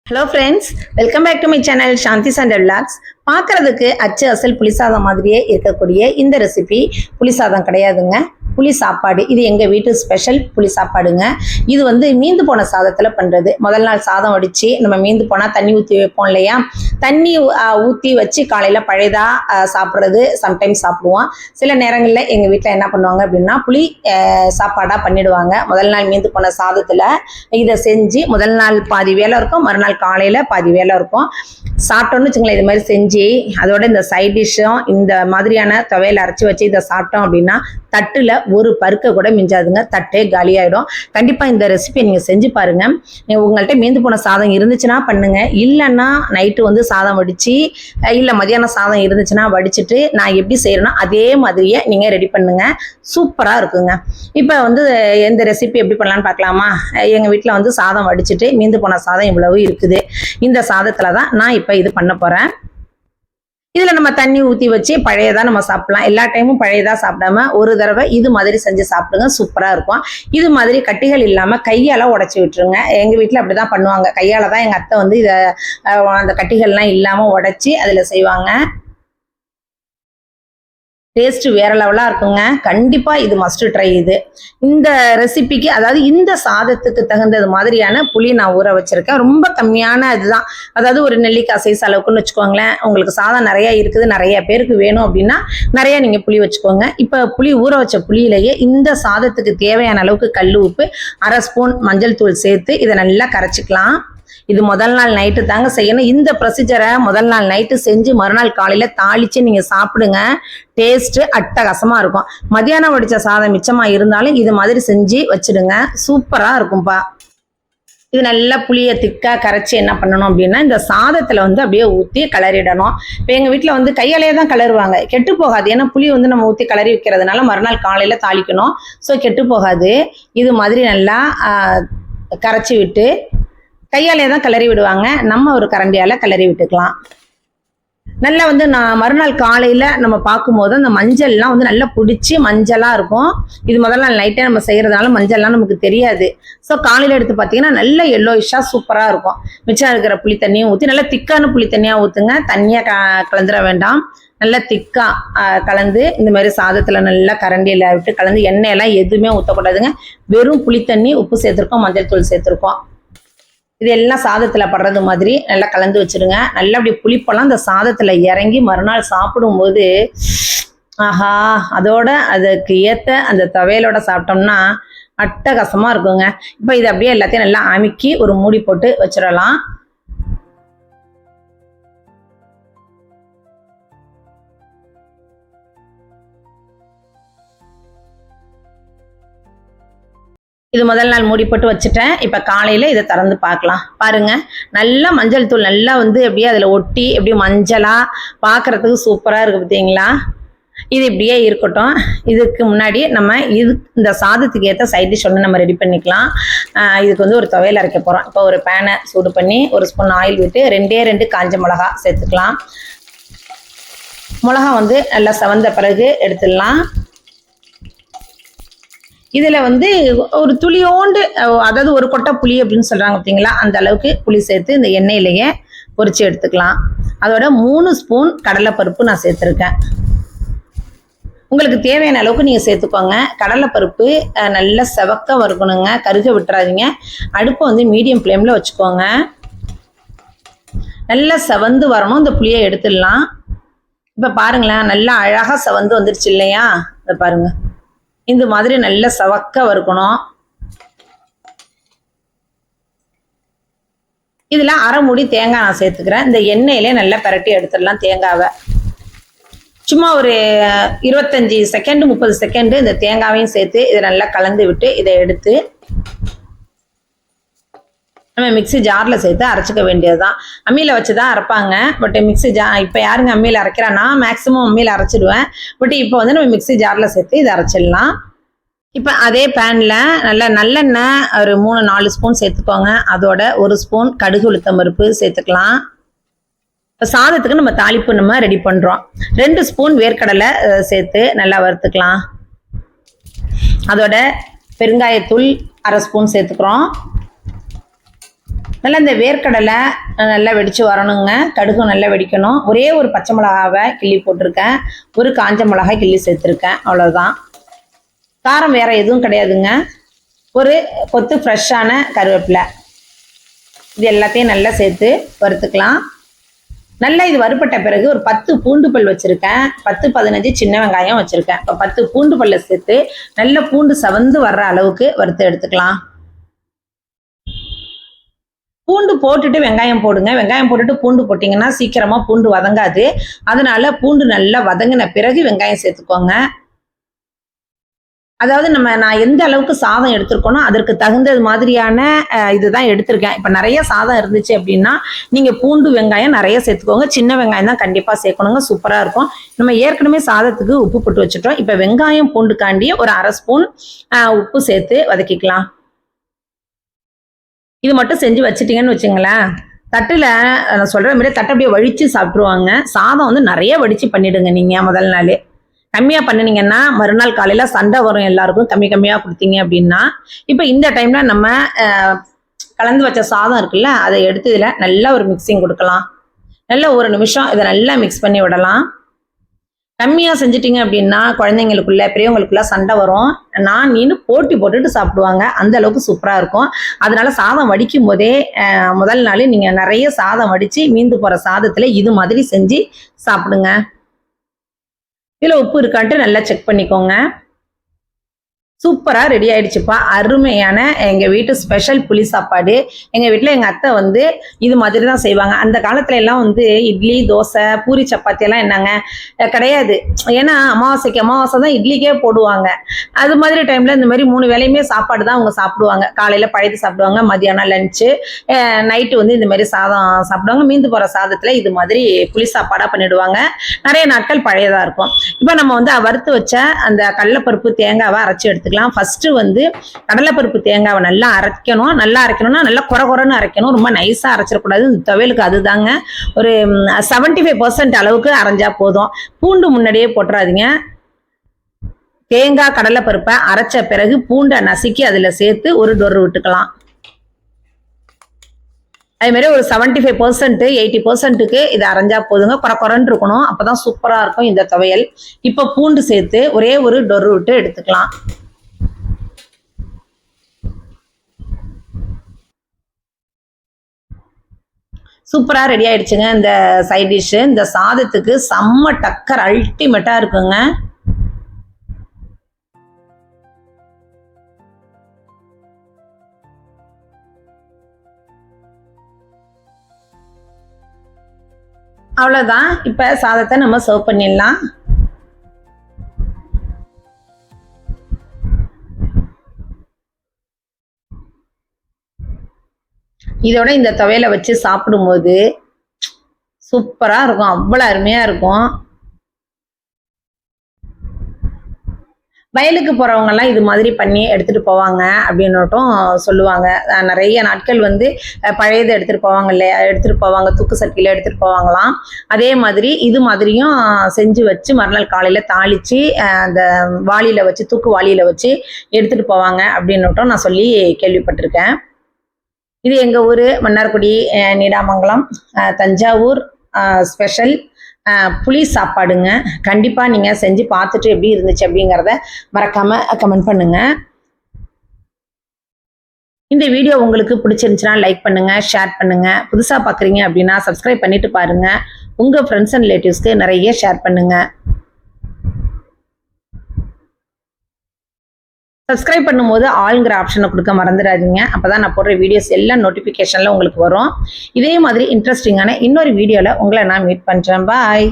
Hello friends, welcome back to my channel Shanthi Sunday vlogs. பார்க்கறதுக்கு அச்சு அசல் புளிசாதம் மாதிரியே இருக்கக்கூடிய இந்த ரெசிபி புளிசாதம் கிடையாதுங்க, புளி சாப்பாடு. இது எங்கள் வீட்டு ஸ்பெஷல் புளி சாப்பாடுங்க. இது வந்து மீந்து போன சாதத்தில் பண்ணுறது. முதல் நாள் சாதம் வடித்து நம்ம மீந்து போனால் தண்ணி ஊற்றி வைப்போம் இல்லையா, தண்ணி ஊற்றி வச்சு காலையில் பழையதாக சாப்பிட்றது சம்டைம்ஸ் சாப்பிடுவோம். சில நேரங்களில் எங்கள் வீட்டில் என்ன பண்ணுவாங்க அப்படின்னா புளி சாப்பாடாக பண்ணிடுவாங்க. முதல் நாள் மீந்து போன சாதத்தில் இதை செஞ்சு முதல் நாள் பாதி வேலை இருக்கும், மறுநாள் காலையில் பாதி வேலை இருக்கும். சாப்பிட்டோன்னு வச்சுங்களேன், இது மாதிரி செஞ்சு அதோட இந்த சைட் டிஷ்ஷும் இந்த மாதிரியான துவையல் அரைச்சி வச்சு இதை சாப்பிட்டோம் அப்படின்னா தட்டில் ஒரு பருக்க கூட மிஞ்சாதுங்க, தட்டே காலியாயிடும். கண்டிப்பாக இந்த ரெசிபி நீங்கள் செஞ்சு பாருங்கள். உங்கள்கிட்ட மீந்து போன சாதம் இருந்துச்சுன்னா பண்ணுங்க, இல்லைன்னா நைட்டு வந்து சாதம் வடித்து இல்லை மதியானம் சாதம் இருந்துச்சுன்னா வடிச்சிட்டு நான் எப்படி செய்கிறேன்னா அதே மாதிரியே நீங்கள் ரெடி பண்ணுங்க, சூப்பராக இருக்குங்க. இப்போ வந்து எந்த ரெசிபி எப்படி பண்ணலான்னு பார்க்கலாமா? எங்கள் வீட்டில் வந்து சாதம் வடிச்சிட்டு மீந்து போன சாதம் இவ்வளவு இருக்குது. இந்த சாதத்தில் தான் நான் இப்போ இது பண்ண போகிறேன். இதில் நம்ம தண்ணி ஊற்றி வச்சு பழையதாக நம்ம சாப்பிடலாம். எல்லா டைமும் பழையதாக சாப்பிடாம ஒரு தடவை இது மாதிரி செஞ்சு சாப்பிடுங்க, சூப்பராக இருக்கும். இது மாதிரி கட்டிகள் இல்லாமல் கையால் உடச்சி விட்டுருங்க. எங்கள் வீட்டில் அப்படி தான் பண்ணுவாங்க. கையால் தான் எங்கள் அத்தை வந்து இதை அந்த கட்டிகள்லாம் இல்லாமல் உடச்சி அதில் செய்வாங்க. டேஸ்ட்டு வேறு லெவலாக இருக்குங்க. கண்டிப்பாக இது மஸ்ட்டு ட்ரை. இது இந்த ரெசிபிக்கு, அதாவது இந்த சாதத்துக்கு தகுந்தது மாதிரியான புளி நான் ஊற வச்சுருக்கேன். ரொம்ப கம்மியான இதுதான், அதாவது ஒரு நெல்லிக்காய் சைஸ் அளவுக்குன்னு வச்சுக்கோங்களேன். உங்களுக்கு சாதம் நிறையா இருக்குது, நிறைய பேருக்கு வேணும் அப்படின்னா நிறையா நீங்கள் புளி வச்சுக்கோங்க. இப்போ புளி ஊற வச்ச புளியிலேயே இந்த சாதத்துக்கு தேவையான அளவுக்கு கல் உப்பு, 1/2 ஸ்பூன் மஞ்சள் தூள் சேர்த்து இதை நல்லா கரைச்சிக்கலாம். இது முதல் நாள் நைட்டு தாங்க செய்யணும். இந்த ப்ரொசீஜரை முதல் நாள் நைட்டு செஞ்சு மறுநாள் காலையில் தாளித்து நீங்கள் சாப்பிடுங்க, டேஸ்ட்டு அட்டகாசமாக இருக்கும். மதியானம் வடித்த சாதம் மிச்சமாக இருந்தாலும் இது மாதிரி செஞ்சு வச்சுடுங்க, சூப்பராக இருக்கும்பா. இது நல்லா புளியை திக்காக கரைச்சி என்ன பண்ணணும் அப்படின்னா இந்த சாதத்தில் வந்து அப்படியே ஊற்றி கிளறிடணும். இப்போ எங்கள் வீட்டில் வந்து கையாலேயே தான் கிளறுவாங்க, கெட்டு போகாது. ஏன்னா புளி வந்து நம்ம ஊற்றி கிளறி வைக்கிறதுனால மறுநாள் காலையில் தாளிக்கணும், ஸோ கெட்டு போகாது. இது மாதிரி நல்லா கரைச்சி விட்டு கையாலே தான் கிளறி விடுவாங்க, நம்ம ஒரு கரண்டியால் கிளறி விட்டுக்கலாம். நல்லா வந்து நான் மறுநாள் காலையில் நம்ம பார்க்கும்போது அந்த மஞ்சள்லாம் வந்து நல்லா பிடிச்சி மஞ்சளாக இருக்கும். இது முதல் நாள் நைட்டே நம்ம செய்கிறதுனால மஞ்சள்லாம் நமக்கு தெரியாது. ஸோ காலையில் எடுத்து பார்த்தீங்கன்னா நல்ல எல்லோயிஷாக சூப்பராக இருக்கும். மிச்சம் இருக்கிற புளி தண்ணியும் ஊற்றி நல்லா திக்கான புளி தண்ணியாக ஊற்றுங்க, தண்ணியாக கலந்துட வேண்டாம். நல்லா திக்காக கலந்து இந்த மாதிரி சாதத்தில் நல்லா கரண்டியில் விட்டு கலந்து, எண்ணெயெல்லாம் எதுவுமே ஊற்றக்கூடாதுங்க. வெறும் புளி தண்ணி, உப்பு சேர்த்துருக்கோம், மஞ்சள் தூள் சேர்த்துருக்கோம். இது எல்லாம் சாதத்தில் படுறது மாதிரி நல்லா கலந்து வச்சுருங்க. நல்லா அப்படி புளிப்பெல்லாம் இந்த சாதத்தில் இறங்கி மறுநாள் சாப்பிடும்போது ஆஹா, அதோட அதுக்கு ஏற்ற அந்த துவையலோட சாப்பிட்டோம்னா அட்டகாசமாக இருக்குங்க. இப்போ இது அப்படியே எல்லாத்தையும் நல்லா அமுக்கி ஒரு மூடி போட்டு வச்சிடலாம். இது முதல் நாள் மூடி போட்டு வச்சுட்டேன். இப்போ காலையில் இதை திறந்து பார்க்கலாம். பாருங்கள், நல்லா மஞ்சள் தூள் நல்லா வந்து எப்படியே அதில் ஒட்டி எப்படி மஞ்சளாக பார்க்குறதுக்கு சூப்பராக இருக்குது பார்த்தீங்களா? இது இப்படியே இருக்கட்டும். இதுக்கு முன்னாடி நம்ம இந்த சாதத்துக்கு ஏற்ற சைட் டிஷ் ஒன்று நம்ம ரெடி பண்ணிக்கலாம். இதுக்கு வந்து ஒரு துவையல் அரைக்க போகிறோம். இப்போ ஒரு பேனை சூடு பண்ணி 1 ஸ்பூன் ஆயில் விட்டு 2 காஞ்ச மிளகா சேர்த்துக்கலாம். மிளகா வந்து நல்லா செவந்த பிறகு எடுத்துடலாம். இதில் வந்து ஒரு துளியோண்டு, அதாவது ஒரு கொட்டை புளி அப்படின்னு சொல்கிறாங்க பார்த்தீங்களா, அந்த அளவுக்கு புளி சேர்த்து இந்த எண்ணெயிலேயே பொரித்து எடுத்துக்கலாம். அதோட 3 ஸ்பூன் கடலைப்பருப்பு நான் சேர்த்துருக்கேன். உங்களுக்கு தேவையான அளவுக்கு நீங்கள் சேர்த்துக்கோங்க. கடலைப்பருப்பு நல்லா செவக்க வறுக்கணுங்க, கருக விட்டுறாதீங்க. அடுப்பை வந்து மீடியம் ஃப்ளேமில் வச்சுக்கோங்க. நல்லா செவந்து வரணும். இந்த புளியை எடுத்துடலாம். இப்போ பாருங்களேன், நல்லா அழகாக செவந்து வந்துருச்சு இல்லையா? இதை பாருங்கள், இந்த மாதிரி நல்லா சவக்க வறுக்கணும். இதில் 1/2 மூடி தேங்காய் நான் சேர்த்துக்கிறேன். இந்த எண்ணெயிலே நல்லா பரட்டி எடுத்துடலாம் தேங்காவை. சும்மா ஒரு 25 செகண்டு 30 செகண்டு இந்த தேங்காவையும் சேர்த்து இதை நல்லா கலந்து விட்டு இதை எடுத்து நம்ம மிக்ஸி ஜாரில் சேர்த்து அரைச்சிக்க வேண்டியது தான். அம்மியில் வச்சு தான் அரைப்பாங்க, பட் மிக்ஸி இப்போ யாருங்க அம்மியில் அரைக்கிறா? நான் மேக்ஸிமம் அம்மியில் அரைச்சிடுவேன். பட் இப்போ வந்து நம்ம மிக்ஸி ஜாரில் சேர்த்து இதை அரைச்சிடலாம். இப்போ அதே பேனில் நல்லெண்ணெய் ஒரு 3-4 ஸ்பூன் சேர்த்துக்கோங்க. அதோட 1 ஸ்பூன் கடுகு உளுத்தம் பருப்பு சேர்த்துக்கலாம். இப்போ சாதத்துக்கு நம்ம தாளிப்பு நம்ம ரெடி பண்ணுறோம். 2 ஸ்பூன் வேர்க்கடலை சேர்த்து நல்லா வறுத்துக்கலாம். அதோட பெருங்காயத்தூள் 1/2 ஸ்பூன் சேர்த்துக்கிறோம். நல்லா இந்த வேர்க்கடலை நல்லா வெடித்து வரணுங்க. கடுகும் நல்லா வெடிக்கணும். ஒரே ஒரு பச்சை மிளகாவை கிள்ளி போட்டிருக்கேன். ஒரு காஞ்ச மிளகாய் கிள்ளி சேர்த்துருக்கேன். அவ்வளோதான். காரம் வேறு எதுவும் கிடையாதுங்க. ஒரு கொத்து ஃப்ரெஷ்ஷான கருவேப்பிலை, இது எல்லாத்தையும் நல்லா சேர்த்து வறுத்துக்கலாம். நல்லா இது வறுப்பட்ட பிறகு ஒரு 10 பூண்டு பல் வச்சுருக்கேன். 10-15 சின்ன வெங்காயம் வச்சுருக்கேன். இப்போ 10 பூண்டு பல்லை சேர்த்து நல்ல பூண்டு சவந்து வர்ற அளவுக்கு வறுத்து எடுத்துக்கலாம். பூண்டு போட்டுட்டு வெங்காயம் போடுங்க. வெங்காயம் போட்டுட்டு பூண்டு போட்டிங்கன்னா சீக்கிரமாக பூண்டு வதங்காது. அதனால பூண்டு நல்லா வதங்கின பிறகு வெங்காயம் சேர்த்துக்கோங்க. அதாவது நான் எந்த அளவுக்கு சாதம் எடுத்திருக்கோனோ அதற்கு தகுந்தது மாதிரியான இதுதான் எடுத்திருக்கேன். இப்போ நிறைய சாதம் இருந்துச்சு அப்படின்னா நீங்கள் பூண்டு வெங்காயம் நிறைய சேர்த்துக்கோங்க. சின்ன வெங்காயம் தான் கண்டிப்பாக சேர்க்கணுங்க. சூப்பராக இருக்கும். நம்ம ஏற்கனவே சாதத்துக்கு உப்பு போட்டு வச்சுட்டோம். இப்போ வெங்காயம் பூண்டுக்காண்டி ஒரு 1/2 ஸ்பூன் உப்பு சேர்த்து வதக்கிக்கலாம். இது மட்டும் செஞ்சு வச்சுட்டீங்கன்னு வச்சுங்களேன், தட்டில் நான் சொல்கிற மாதிரி தட்டை அப்படியே வடித்து சாப்பிட்ருவாங்க. சாதம் வந்து நிறைய வடித்து பண்ணிவிடுங்க. நீங்கள் முதல் நாளே கம்மியாக பண்ணினீங்கன்னா மறுநாள் காலையில் சண்டை வரும் எல்லாருக்கும், கம்மியாக கொடுத்தீங்க அப்படின்னா. இப்போ இந்த டைமில் நம்ம கலந்து வச்ச சாதம் இருக்குல்ல, அதை எடுத்து இதில் நல்லா ஒரு மிக்சிங் கொடுக்கலாம். நல்லா 1 நிமிஷம் இதை நல்லா மிக்ஸ் பண்ணி விடலாம். கம்மியாக செஞ்சிட்டிங்க அப்படின்னா குழந்தைங்களுக்குள்ள பெரியவங்களுக்குள்ள சண்டை வரும். நீனு போட்டி போட்டுட்டு சாப்பிடுவாங்க. அந்த அளவுக்கு சூப்பராக இருக்கும். அதனால சாதம் வடிக்கும் போதே முதல் நாள் நீங்கள் நிறைய சாதம் வடித்து மீந்து போகிற சாதத்தில் இது மாதிரி செஞ்சு சாப்பிடுங்க. இதில் உப்பு இருக்கான்ட்டு நல்லா செக் பண்ணிக்கோங்க. சூப்பராக ரெடி ஆயிடுச்சுப்பா. அருமையான எங்கள் வீட்டு ஸ்பெஷல் புளி சாப்பாடு. எங்கள் வீட்டில் எங்கள் அத்தை வந்து இது மாதிரி தான் செய்வாங்க. அந்த காலத்துல எல்லாம் வந்து இட்லி, தோசை, பூரி, சப்பாத்தி எல்லாம் என்னங்க கிடையாது. ஏன்னா அமாவாசை தான் இட்லிக்கே போடுவாங்க. அது மாதிரி டைமில் இந்த மாதிரி 3 வேளையுமே சாப்பாடு தான் அவங்க சாப்பிடுவாங்க. காலையில் பழையது சாப்பிடுவாங்க, மதியானம் லஞ்சு, நைட்டு வந்து இந்த மாதிரி சாதம் சாப்பிடுவாங்க. மீந்து போகிற சாதத்தில் இது மாதிரி புளி சாப்பாடாக பண்ணிடுவாங்க. நிறைய நாட்கள் பழையதாக இருக்கும். இப்போ நம்ம வந்து வறுத்து வச்ச அந்த கடலைப்பருப்பு தேங்காவை அரைச்சி எடுத்துக்கலாம். ஃபர்ஸ்ட் வந்து கடலைப்பருப்பு தேங்காவை நல்லா அரைக்கணும். நல்லா அரைக்கணும்னா நல்லா குறன்னு அரைக்கணும். ரொம்ப நைஸாக அரைச்சிடக்கூடாது. இந்த துவையலுக்கு அதுதாங்க. ஒரு 75% அளவுக்கு அரைஞ்சா போதும். பூண்டு முன்னாடியே போட்டுறாதீங்க. தேங்காய் கடலைப்பருப்பை அரைச்ச பிறகு பூண்டை நசுக்கி அதில் சேர்த்து ஒரு டொரு விட்டுக்கலாம். அதே மாதிரி ஒரு 75% 80%க்கு இதை அரைஞ்சா போதுங்க. குறன்னு இருக்கணும். அப்போதான் சூப்பராக இருக்கும் இந்த துவையல். இப்போ பூண்டு சேர்த்து ஒரே ஒரு டொரு விட்டு எடுத்துக்கலாம். சூப்பராக ரெடி ஆயிடுச்சுங்க இந்த சைட் டிஷ்ஷு. இந்த சாதத்துக்கு செம்ம டக்கர் அல்டிமேட்டாக இருக்குங்க. அவ்வளோதான். இப்போ சாதத்தை நம்ம சர்வ் பண்ணிடலாம். இதோட இந்த துவையலை வச்சு சாப்பிடும்போது சூப்பராக இருக்கும். அவ்வளோ அருமையாக இருக்கும். வயலுக்கு போகிறவங்கெல்லாம் இது மாதிரி பண்ணி எடுத்துகிட்டு போவாங்க அப்படின்னுட்டும் சொல்லுவாங்க. நிறைய நாட்கள் வந்து பழையது எடுத்துகிட்டு போவாங்க இல்லையா, எடுத்துகிட்டு போவாங்க. தூக்கு சட்டியில் எடுத்துகிட்டு போவாங்களாம். அதே மாதிரி இது மாதிரியும் செஞ்சு வச்சு மறுநாள் காலையில் தாளித்து அந்த வாளியில் வச்சு, தூக்கு வாளியில் வச்சு எடுத்துகிட்டு போவாங்க அப்படின்னுட்டும் நான் சொல்லி கேள்விப்பட்டிருக்கேன். இது எங்கள் ஊர் மன்னார்குடி, நீடாமங்கலம், தஞ்சாவூர் ஸ்பெஷல் புளி சாப்பாடுங்க. கண்டிப்பாக நீங்கள் செஞ்சு பார்த்துட்டு எப்படி இருந்துச்சு அப்படிங்கிறத மறக்காமல் கமெண்ட் பண்ணுங்கள். இந்த வீடியோ உங்களுக்கு பிடிச்சிருந்துச்சுன்னா லைக் பண்ணுங்கள், ஷேர் பண்ணுங்கள். புதுசாக பார்க்குறீங்க அப்படின்னா சப்ஸ்கிரைப் பண்ணிட்டு பாருங்கள். உங்கள் ஃப்ரெண்ட்ஸ் அண்ட் ரிலேட்டிவ்ஸ்க்கு நிறைய ஷேர் பண்ணுங்கள். சப்ஸ்கிரைப் பண்ணும்போது ஆல்ங்கிற ஆப்ஷனை கொடுக்க மறந்துடாதீங்க. அப்போ தான் நான் போடுற வீடியோஸ் எல்லாம் நோட்டிஃபிகேஷனில் உங்களுக்கு வரும். இதே மாதிரி இன்ட்ரெஸ்டிங்கான இன்னொரு வீடியோவில் உங்களை நான் மீட் பண்ணுறேன். பாய்.